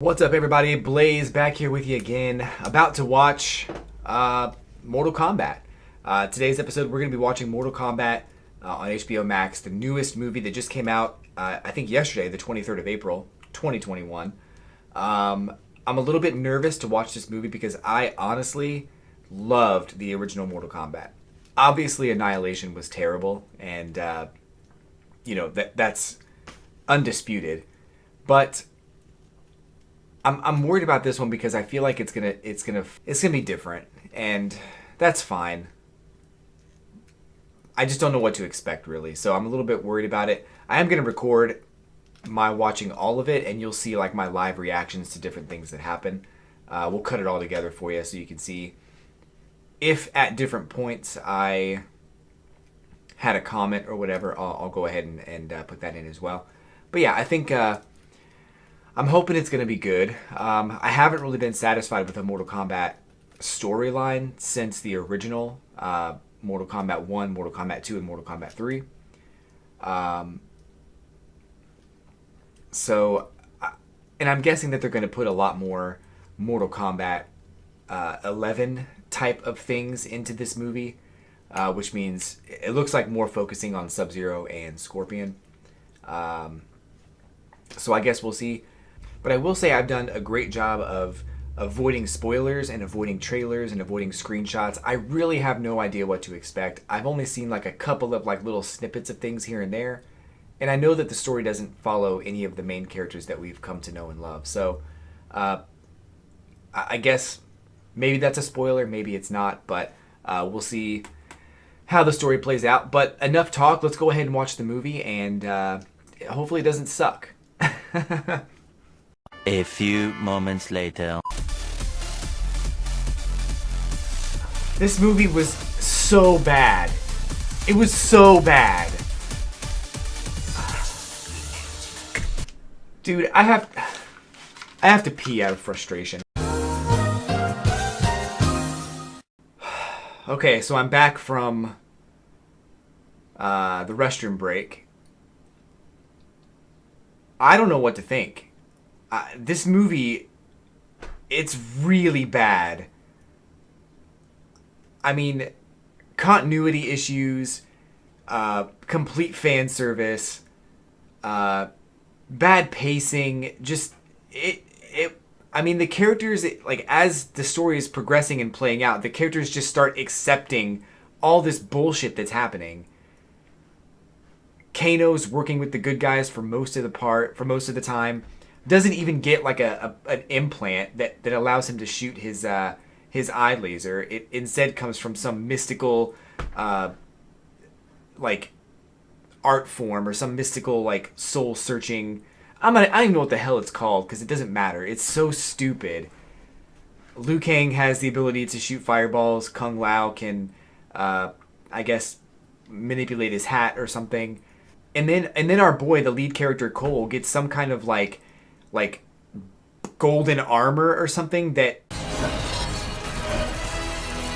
What's up, everybody? Blaze back here with you again, about to watch Mortal Kombat. Today's episode, we're going to be watching Mortal Kombat on HBO Max, the newest movie that just came out, I think yesterday, the 23rd of April, 2021. I'm a little bit nervous to watch this movie because I honestly loved the original Mortal Kombat. Obviously, Annihilation was terrible, and that's undisputed. But I'm worried about this one because I feel like it's gonna be different, and that's fine. I just don't know what to expect, really, so I'm a little bit worried about it. I am gonna record my watching all of it, and you'll see like my live reactions to different things that happen. We'll cut it all together for you so you can see if at different points I had a comment or whatever. I'll go ahead and put that in as well. But yeah, I think I'm hoping it's going to be good. I haven't really been satisfied with the Mortal Kombat storyline since the original Mortal Kombat 1, Mortal Kombat 2, and Mortal Kombat 3. And I'm guessing that they're going to put a lot more Mortal Kombat 11 type of things into this movie, which means it looks like more focusing on Sub-Zero and Scorpion. So I guess we'll see. But I will say I've done a great job of avoiding spoilers and avoiding trailers and avoiding screenshots. I really have no idea what to expect. I've only seen like a couple of like little snippets of things here and there. And I know that the story doesn't follow any of the main characters that we've come to know and love. So I guess maybe that's a spoiler, maybe it's not. But we'll see how the story plays out. But enough talk. Let's go ahead and watch the movie, and hopefully it doesn't suck. A few moments later. This movie was so bad. It was so bad. Dude, I have to pee out of frustration. Okay, so I'm back from the restroom break. I don't know what to think. This movie, it's really bad. I mean, continuity issues, complete fan service, bad pacing, just I mean, the characters, like, as the story is progressing and playing out, the characters just start accepting all this bullshit that's happening. Kano's working with the good guys for most of the time. Doesn't even get like an implant that allows him to shoot his eye laser. It instead comes from some mystical like art form or some mystical like soul searching. I don't even know what the hell it's called because it doesn't matter. It's so stupid. Liu Kang has the ability to shoot fireballs. Kung Lao can I guess manipulate his hat or something. And then our boy, the lead character Cole, gets some kind of like golden armor or something that...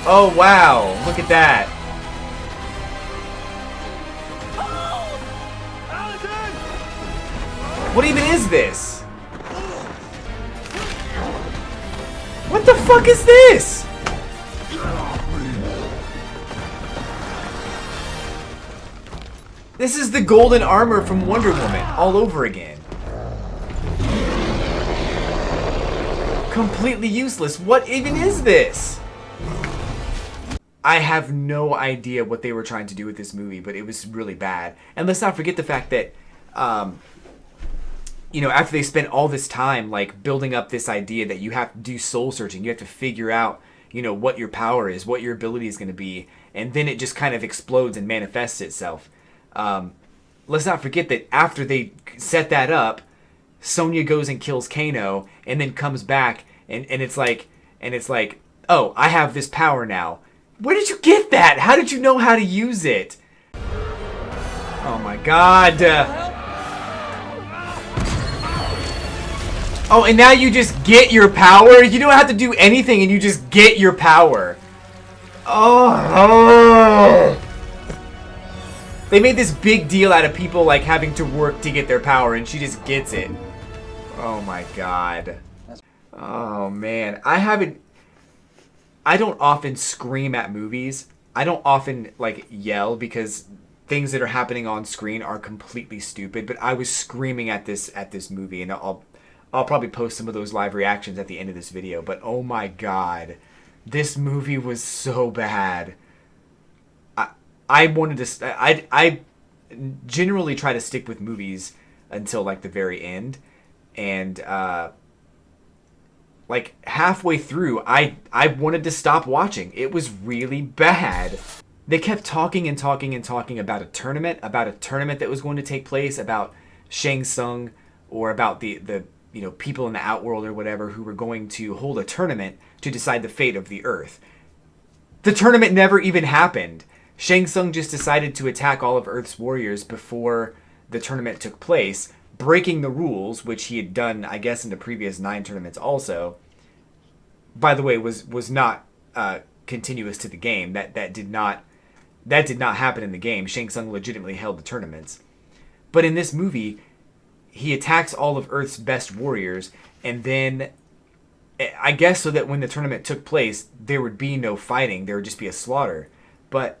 Oh wow, look at that. What even is this? What the fuck is this? This is the golden armor from Wonder Woman all over again. Completely useless. What even is this? I have no idea what they were trying to do with this movie, but it was really bad. And let's not forget the fact that, after they spent all this time like building up this idea that you have to do soul searching, you have to figure out, what your power is, what your ability is going to be, and then it just kind of explodes and manifests itself. Let's not forget that after they set that up, Sonya goes and kills Kano, and then comes back, and it's like, oh, I have this power now. Where did you get that? How did you know how to use it? Oh my god. Oh, and now you just get your power? You don't have to do anything, and you just get your power. Oh. They made this big deal out of people like having to work to get their power, and she just gets it. Oh my god. Oh man, I don't often scream at movies. I don't often like yell because things that are happening on screen are completely stupid. But I was screaming at this movie, and I'll probably post some of those live reactions at the end of this video. But oh my god, this movie was so bad. I wanted to. I generally try to stick with movies until like the very end, and like halfway through, I wanted to stop watching. It was really bad. They kept talking and talking and talking about a tournament that was going to take place, about Shang Tsung, or about the people in the outworld or whatever who were going to hold a tournament to decide the fate of the Earth. The tournament never even happened. Shang Tsung just decided to attack all of Earth's warriors before the tournament took place, breaking the rules, which he had done, I guess, in the previous 9 tournaments also. By the way, was not continuous to the game. That did not happen in the game. Shang Tsung legitimately held the tournaments. But in this movie, he attacks all of Earth's best warriors, and then I guess so that when the tournament took place, there would be no fighting. There would just be a slaughter. But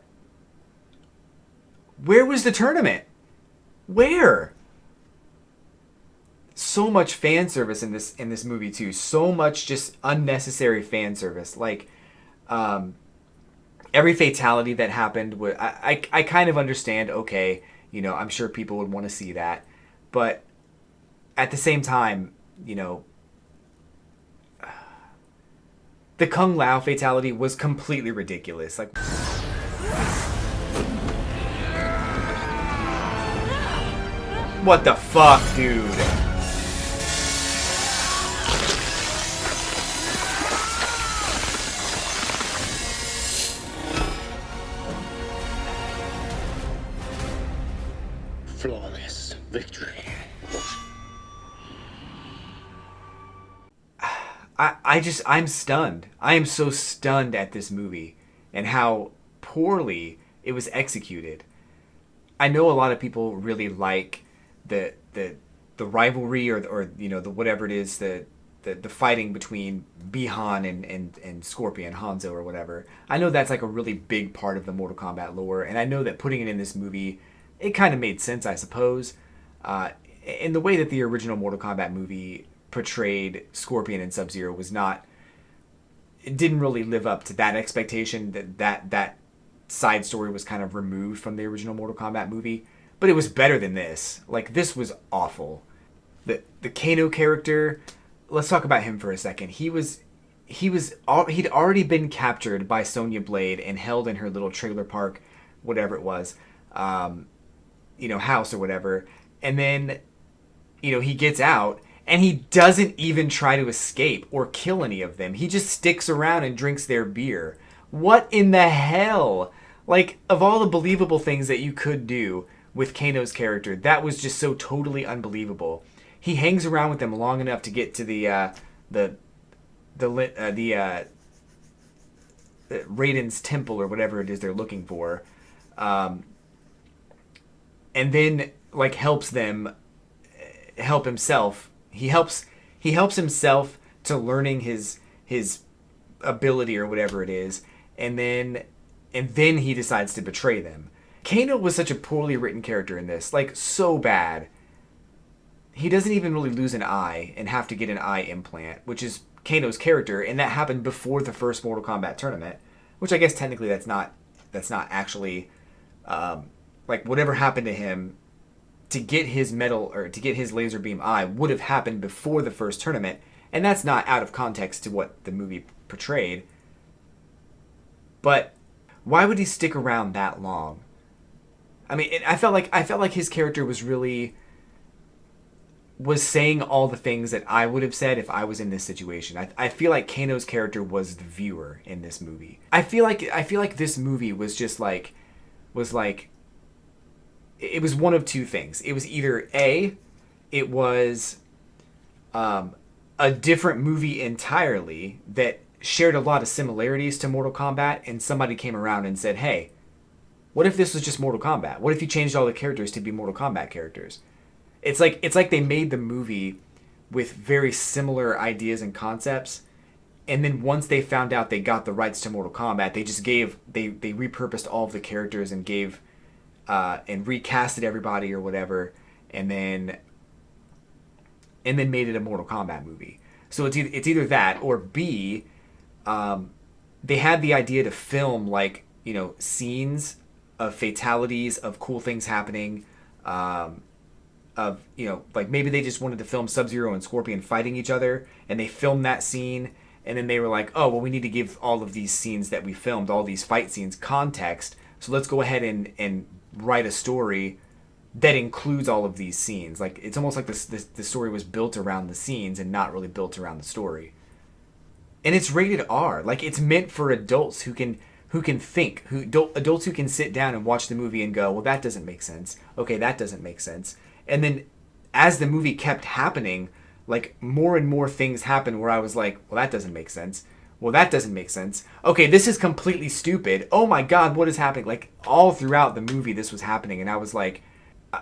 where was the tournament? Where? So much fan service in this movie too. So much just unnecessary fan service. Like every fatality that happened, I kind of understand. Okay, I'm sure people would want to see that, but at the same time, the Kung Lao fatality was completely ridiculous. Like, what the fuck, dude? Flawless victory. I'm stunned. I am so stunned at this movie and how poorly it was executed. I know a lot of people really like the rivalry or the whatever it is, the fighting between Bihan and Scorpion, Hanzo or whatever. I know that's like a really big part of the Mortal Kombat lore, and I know that putting it in this movie, it kind of made sense, I suppose. In the way that the original Mortal Kombat movie portrayed Scorpion and Sub-Zero it didn't really live up to that expectation. That side story was kind of removed from the original Mortal Kombat movie, but it was better than this. Like, this was awful. The Kano character, let's talk about him for a second. He'd already been captured by Sonya Blade and held in her little trailer park, whatever it was, house or whatever. And then, he gets out and he doesn't even try to escape or kill any of them. He just sticks around and drinks their beer. What in the hell? Like, of all the believable things that you could do with Kano's character, that was just so totally unbelievable. He hangs around with them long enough to get to the Raiden's temple or whatever it is they're looking for, and then like helps them help himself. He helps himself to learning his ability or whatever it is, and then he decides to betray them. Kano was such a poorly written character in this, like so bad. He doesn't even really lose an eye and have to get an eye implant, which is Kano's character, and that happened before the first Mortal Kombat tournament, which I guess technically that's not actually like whatever happened to him to get his metal or to get his laser beam eye would have happened before the first tournament, and that's not out of context to what the movie portrayed. But why would he stick around that long? I mean, I felt like his character was saying all the things that I would have said if I was in this situation. I feel like Kano's character was the viewer in this movie. I feel like this movie was just like it was one of two things. It was either it was a different movie entirely that shared a lot of similarities to Mortal Kombat, and somebody came around and said, hey, what if this was just Mortal Kombat? What if you changed all the characters to be Mortal Kombat characters? It's like they made the movie with very similar ideas and concepts. And then once they found out they got the rights to Mortal Kombat, they just they repurposed all of the characters and and recasted everybody or whatever, and then made it a Mortal Kombat movie. So it's either that, or B, they had the idea to film, like, you know, scenes of fatalities, of cool things happening, of, you know, like maybe they just wanted to film Sub-Zero and Scorpion fighting each other, and they filmed that scene, and then they were like, oh, well, we need to give all of these scenes that we filmed, all these fight scenes, context, so let's go ahead and write a story that includes all of these scenes. Like, it's almost like the story was built around the scenes and not really built around the story. And it's rated R. Like, it's meant for adults who can think, adults who can sit down and watch the movie and go, well, that doesn't make sense. Okay, that doesn't make sense. And then as the movie kept happening, like, more and more things happened where I was like, well, that doesn't make sense. Well, that doesn't make sense. Okay, this is completely stupid. Oh my God, what is happening? Like, all throughout the movie, this was happening. And I was like,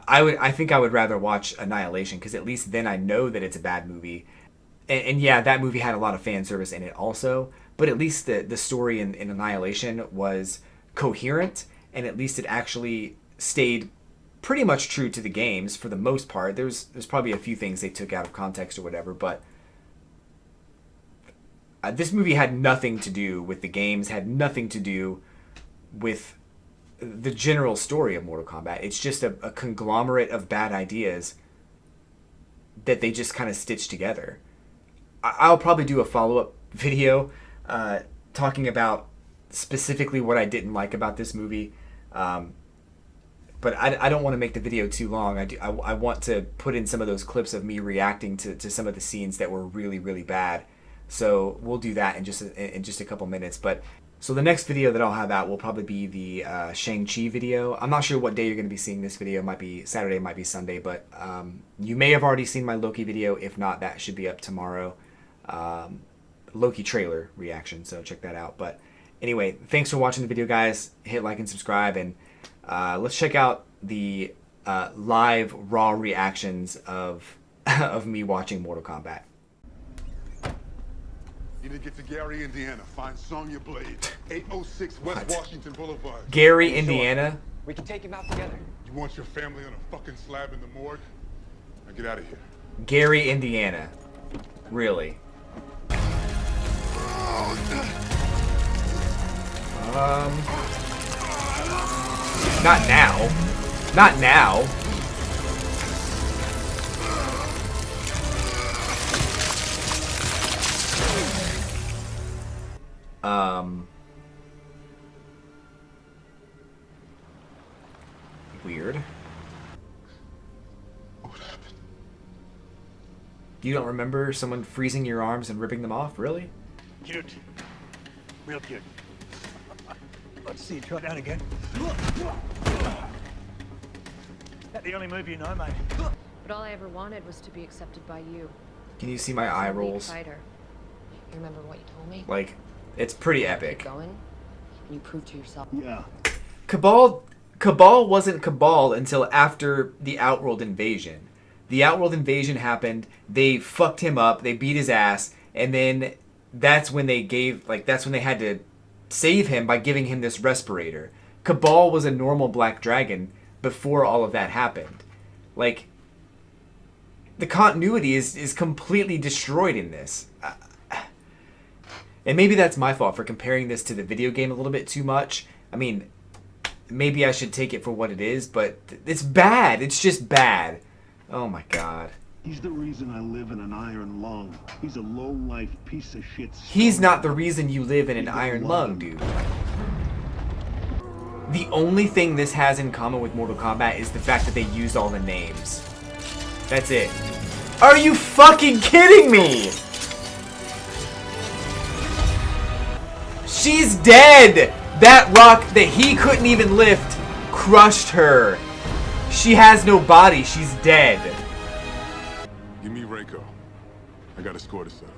I think I would rather watch Annihilation, because at least then I know that it's a bad movie. And yeah, that movie had a lot of fan service in it also. But at least the story in Annihilation was coherent, and at least it actually stayed pretty much true to the games for the most part. There's probably a few things they took out of context or whatever, but this movie had nothing to do with the games, had nothing to do with the general story of Mortal Kombat. It's just a conglomerate of bad ideas that they just kind of stitched together. I'll probably do a follow-up video talking about specifically what I didn't like about this movie. But I don't want to make the video too long. I want to put in some of those clips of me reacting to some of the scenes that were really, really bad. So we'll do that in just a couple minutes. But so the next video that I'll have out will probably be the Shang-Chi video. I'm not sure what day you're going to be seeing this video. It might be Saturday, it might be Sunday. But you may have already seen my Loki video. If not, that should be up tomorrow. Loki trailer reaction. So check that out. But anyway, thanks for watching the video, guys. Hit like and subscribe, and let's check out the live raw reactions of me watching Mortal Kombat. You need to get to Gary, Indiana. Find Sonya Blade, 806 West Washington Boulevard. Gary, Indiana? We can take him out together. You want your family on a fucking slab in the morgue? Now get out of here. Gary, Indiana. Really? Not now. Not now. Weird. What happened? You don't remember someone freezing your arms and ripping them off? Really? Cute. Real cute. Let's see you try down again. That the only move you know, mate? But all I ever wanted was to be accepted by you. Can you see my eye You're a weak rolls? fighter. You remember what you told me? Like, it's pretty Keep epic. going, and you prove to yourself. Yeah. Cabal wasn't Cabal until after the Outworld invasion. The Outworld invasion happened, they fucked him up, they beat his ass, and then that's when they had to save him by giving him this respirator. Cabal was a normal black dragon before all of that happened. Like, the continuity is completely destroyed in this. And maybe that's my fault for comparing this to the video game a little bit too much. I mean, maybe I should take it for what it is, but it's bad. It's just bad. Oh my God. He's the reason I live in an iron lung. He's a low-life piece of shit. He's not the reason you live in an iron lung, dude. The only thing this has in common with Mortal Kombat is the fact that they used all the names. That's it. Are you fucking kidding me? She's dead! That rock that he couldn't even lift crushed her. She has no body. She's dead. Give me Reiko. I got a score to settle.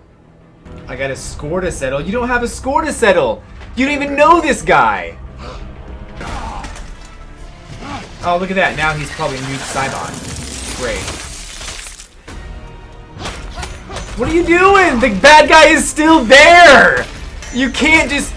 I got a score to settle? You don't have a score to settle. You don't even know this guy. Oh, look at that. Now he's probably new to Saibon. Great. What are you doing? The bad guy is still there! You can't just...